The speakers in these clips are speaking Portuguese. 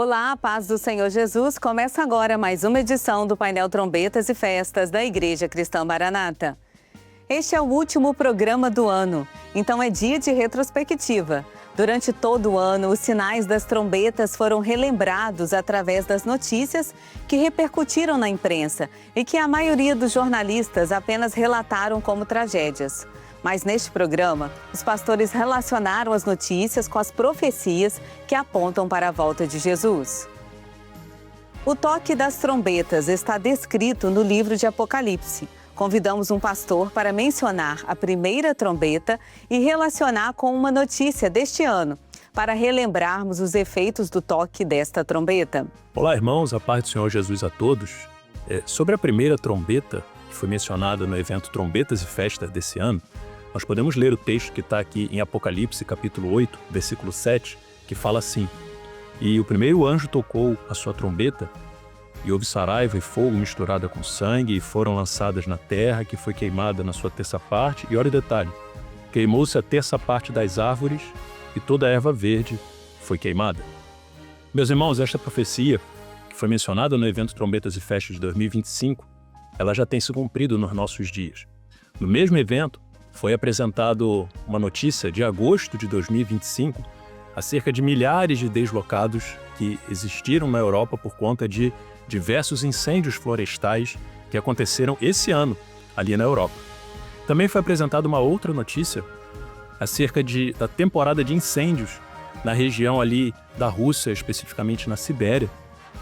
Olá, a paz do Senhor Jesus. Começa agora mais uma edição do painel Trombetas e Festas da Igreja Cristã Maranata. Este é o último programa do ano, então é dia de retrospectiva. Durante todo o ano, os sinais das trombetas foram relembrados através das notícias que repercutiram na imprensa e que a maioria dos jornalistas apenas relataram como tragédias. Mas neste programa, os pastores relacionaram as notícias com as profecias que apontam para a volta de Jesus. O toque das trombetas está descrito no livro de Apocalipse. Convidamos um pastor para mencionar a primeira trombeta e relacionar com uma notícia deste ano, para relembrarmos os efeitos do toque desta trombeta. Olá, irmãos, a paz do Senhor Jesus a todos. Sobre a primeira trombeta, que foi mencionada no evento Trombetas e Festas desse ano, nós podemos ler o texto que está aqui em Apocalipse, capítulo 8, versículo 7, que fala assim: "E o primeiro anjo tocou a sua trombeta, e houve saraiva e fogo misturada com sangue, e foram lançadas na terra, que foi queimada na sua terça parte." E olha o detalhe: queimou-se a terça parte das árvores, e toda a erva verde foi queimada. Meus irmãos, esta profecia, que foi mencionada no evento Trombetas e Festas de 2025, ela já tem se cumprido nos nossos dias. No mesmo evento, foi apresentado uma notícia de agosto de 2025 acerca de milhares de deslocados que existiram na Europa por conta de diversos incêndios florestais que aconteceram esse ano ali na Europa. Também foi apresentada uma outra notícia acerca da temporada de incêndios na região ali da Rússia, especificamente na Sibéria,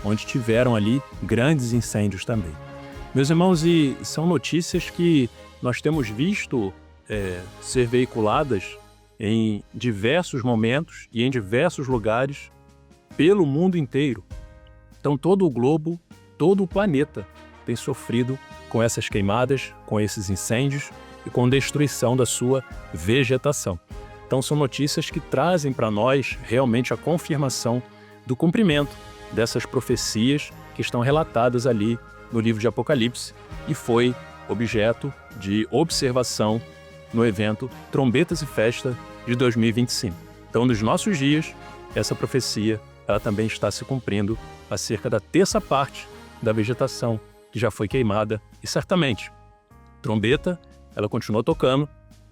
onde tiveram ali grandes incêndios também. Meus irmãos, e são notícias que nós temos visto ser veiculadas em diversos momentos e em diversos lugares pelo mundo inteiro. Então todo o globo, todo o planeta tem sofrido com essas queimadas, com esses incêndios e com destruição da sua vegetação. Então são notícias que trazem para nós realmente a confirmação do cumprimento dessas profecias que estão relatadas ali no livro de Apocalipse e foi objeto de observação no evento Trombetas e Festa de 2025. Então, nos nossos dias, essa profecia ela também está se cumprindo acerca da terça parte da vegetação que já foi queimada e certamente trombeta ela continua tocando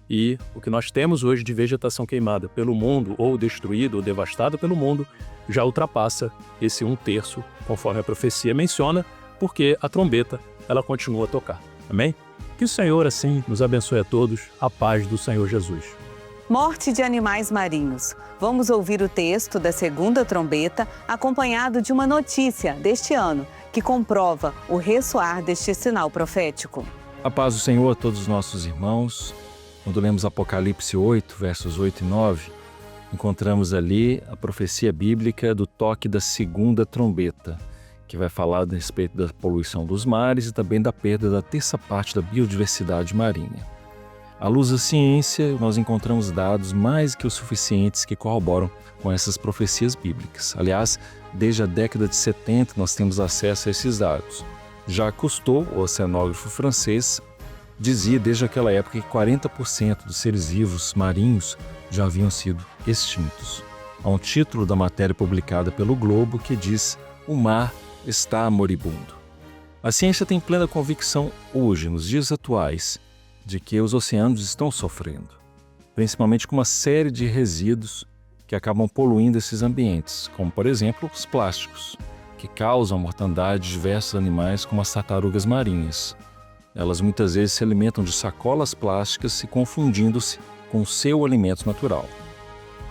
e o que nós temos hoje de vegetação queimada pelo mundo ou destruído ou devastado pelo mundo já ultrapassa esse 1/3 conforme a profecia menciona, porque a trombeta ela continua a tocar. Amém? Que o Senhor, assim, nos abençoe a todos. A paz do Senhor Jesus. Morte de animais marinhos. Vamos ouvir o texto da segunda trombeta, acompanhado de uma notícia deste ano, que comprova o ressoar deste sinal profético. A paz do Senhor a todos os nossos irmãos. Quando lemos Apocalipse 8, versos 8 e 9, encontramos ali a profecia bíblica do toque da segunda trombeta, que vai falar a respeito da poluição dos mares e também da perda da terça parte da biodiversidade marinha. À luz da ciência, nós encontramos dados mais que o suficientes que corroboram com essas profecias bíblicas. Aliás, desde a década de 70 nós temos acesso a esses dados. Jacques Cousteau, o oceanógrafo francês, dizia desde aquela época que 40% dos seres vivos marinhos já haviam sido extintos. Há um título da matéria publicada pelo Globo que diz: "O mar está moribundo." A ciência tem plena convicção hoje, nos dias atuais, de que os oceanos estão sofrendo, principalmente com uma série de resíduos que acabam poluindo esses ambientes, como, por exemplo, os plásticos, que causam a mortandade de diversos animais, como as tartarugas marinhas. Elas muitas vezes se alimentam de sacolas plásticas se confundindo-se com o seu alimento natural.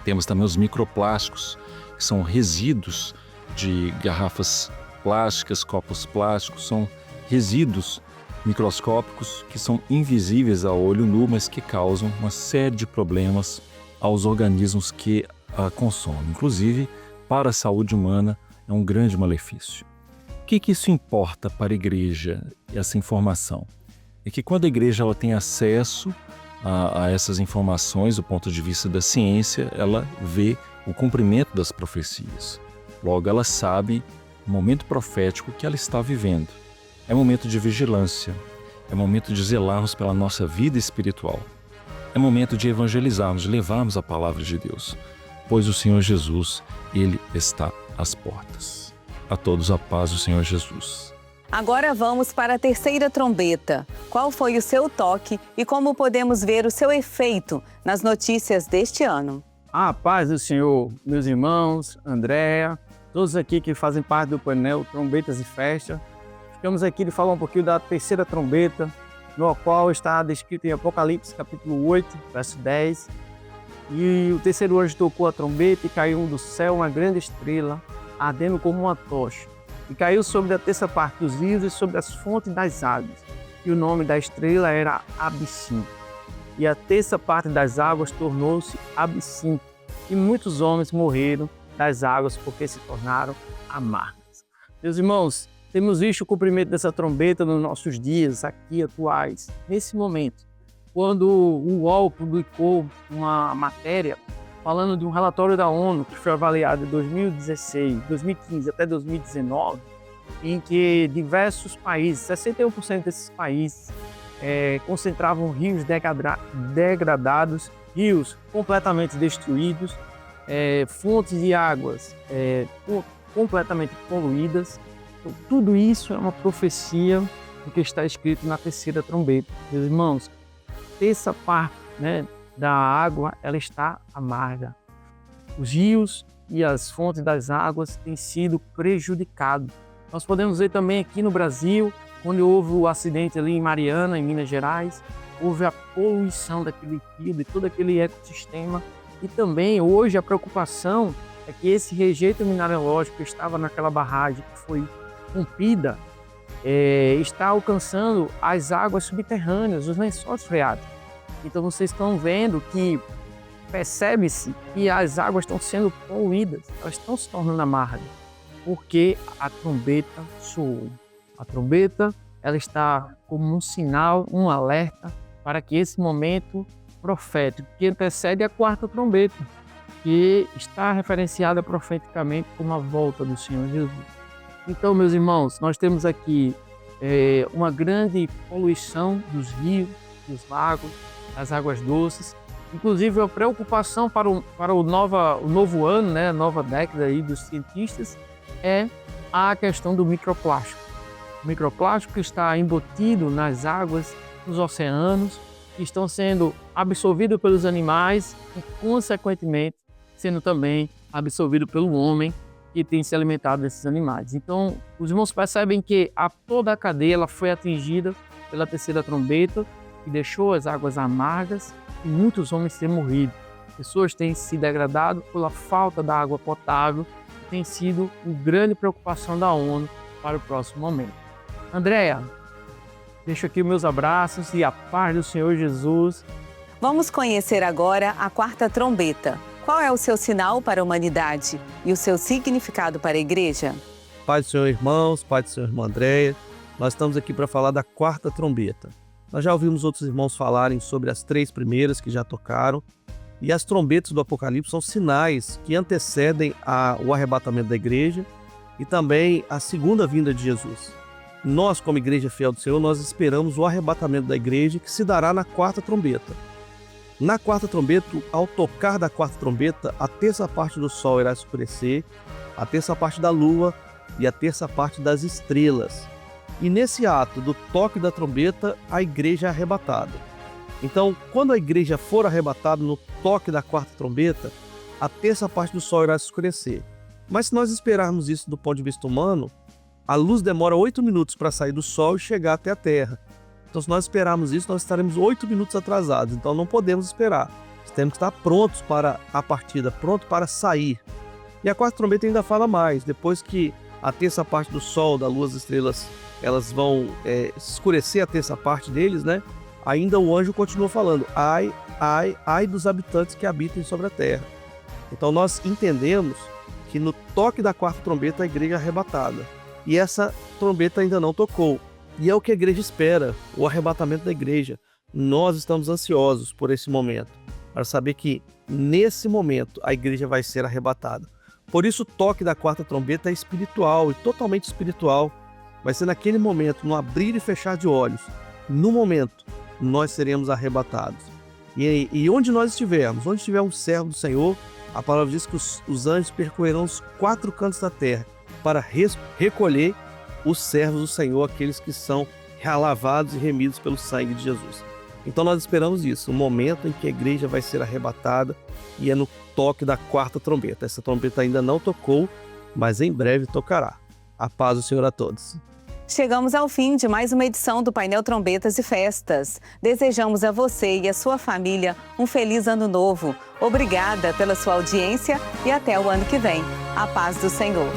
Temos também os microplásticos, que são resíduos de garrafas plásticas, copos plásticos, são resíduos microscópicos que são invisíveis ao olho nu, mas que causam uma série de problemas aos organismos que a consomem. Inclusive, para a saúde humana, é um grande malefício. O que isso importa para a igreja, essa informação? É que quando a igreja ela tem acesso a essas informações do ponto de vista da ciência, ela vê o cumprimento das profecias. Logo, ela sabe o momento profético que ela está vivendo. É momento de vigilância, é momento de zelarmos pela nossa vida espiritual. É momento de evangelizarmos, de levarmos a palavra de Deus, pois o Senhor Jesus, Ele está as portas. A todos a paz do Senhor Jesus. Agora vamos para a terceira trombeta. Qual foi o seu toque e como podemos ver o seu efeito nas notícias deste ano? A paz do Senhor, meus irmãos, Andréa, todos aqui que fazem parte do painel Trombetas e Festa. Ficamos aqui de falar um pouquinho da terceira trombeta, no qual está descrito em Apocalipse, capítulo 8, verso 10. E o terceiro anjo tocou a trombeta e caiu do céu uma grande estrela, ardendo como uma tocha. E caiu sobre a terça parte dos rios e sobre as fontes das águas. E o nome da estrela era Absinto. E a terça parte das águas tornou-se absinto. E muitos homens morreram das águas porque se tornaram amargas. Meus irmãos, temos visto o cumprimento dessa trombeta nos nossos dias aqui atuais. Nesse momento, quando o UOL publicou uma matéria falando de um relatório da ONU que foi avaliado em 2016, 2015 até 2019, em que diversos países, 61% desses países, concentravam rios degradados, rios completamente destruídos, fontes de águas completamente poluídas. Então, tudo isso é uma profecia do que está escrito na terceira trombeta. Meus irmãos, terça parte, da água, ela está amarga. Os rios e as fontes das águas têm sido prejudicados. Nós podemos ver também aqui no Brasil, quando houve o acidente ali em Mariana, em Minas Gerais, houve a poluição daquele rio, de todo aquele ecossistema. E também hoje a preocupação é que esse rejeito mineralógico que estava naquela barragem que foi rompida, está alcançando as águas subterrâneas, os lençóis freáticos. Então vocês estão vendo que percebe-se que as águas estão sendo poluídas, elas estão se tornando amargas, porque a trombeta soou. A trombeta, ela está como um sinal, um alerta para que esse momento profético, que antecede a quarta trombeta, que está referenciada profeticamente como a volta do Senhor Jesus. Então, meus irmãos, nós temos aqui uma grande poluição dos rios, dos lagos, das águas doces. Inclusive, a preocupação para o novo ano, a nova década aí dos cientistas, é a questão do microplástico. O microplástico que está embutido nas águas, nos oceanos, que estão sendo absorvidos pelos animais e, consequentemente, sendo também absorvido pelo homem que tem se alimentado desses animais. Então, os irmãos percebem que toda a cadeia ela foi atingida pela terceira trombeta, que deixou as águas amargas e muitos homens têm morrido. Pessoas têm se degradado pela falta da água potável, que tem sido uma grande preocupação da ONU para o próximo momento. Andréa, deixo aqui meus abraços e a paz do Senhor Jesus. Vamos conhecer agora a quarta trombeta. Qual é o seu sinal para a humanidade e o seu significado para a igreja? Pai do Senhor, irmãos, Pai do Senhor, irmã Andréia, nós estamos aqui para falar da quarta trombeta. Nós já ouvimos outros irmãos falarem sobre as três primeiras que já tocaram, e as trombetas do Apocalipse são sinais que antecedem o arrebatamento da igreja e também a segunda vinda de Jesus. Nós, como igreja fiel do Senhor, nós esperamos o arrebatamento da igreja que se dará na quarta trombeta. Na quarta trombeta, ao tocar da quarta trombeta, a terça parte do sol irá escurecer, a terça parte da lua e a terça parte das estrelas. E nesse ato do toque da trombeta, a igreja é arrebatada. Então, quando a igreja for arrebatada no toque da quarta trombeta, a terça parte do sol irá se escurecer. Mas se nós esperarmos isso do ponto de vista humano, a luz demora 8 minutos para sair do sol e chegar até a terra. Então, se nós esperarmos isso, nós estaremos 8 minutos atrasados. Então, não podemos esperar. Nós temos que estar prontos para a partida, prontos para sair. E a quarta trombeta ainda fala mais. Depois que a terça parte do sol, da lua, das estrelas, elas vão escurecer a terça parte deles, ainda o anjo continua falando, ai, ai, ai dos habitantes que habitam sobre a terra. Então nós entendemos que no toque da quarta trombeta a igreja é arrebatada. E essa trombeta ainda não tocou. E é o que a igreja espera, o arrebatamento da igreja. Nós estamos ansiosos por esse momento, para saber que nesse momento a igreja vai ser arrebatada. Por isso o toque da quarta trombeta é espiritual e totalmente espiritual. Vai ser naquele momento, no abrir e fechar de olhos. No momento, nós seremos arrebatados. E onde nós estivermos, onde estiver um servo do Senhor, a palavra diz que os anjos percorrerão os 4 cantos da terra para recolher os servos do Senhor, aqueles que são lavados e remidos pelo sangue de Jesus. Então nós esperamos isso, o momento em que a igreja vai ser arrebatada, e é no toque da 4ª trombeta. Essa trombeta ainda não tocou, mas em breve tocará. A paz do Senhor a todos. Chegamos ao fim de mais uma edição do Painel Trombetas e Festas. Desejamos a você e a sua família um feliz ano novo. Obrigada pela sua audiência e até o ano que vem. A paz do Senhor.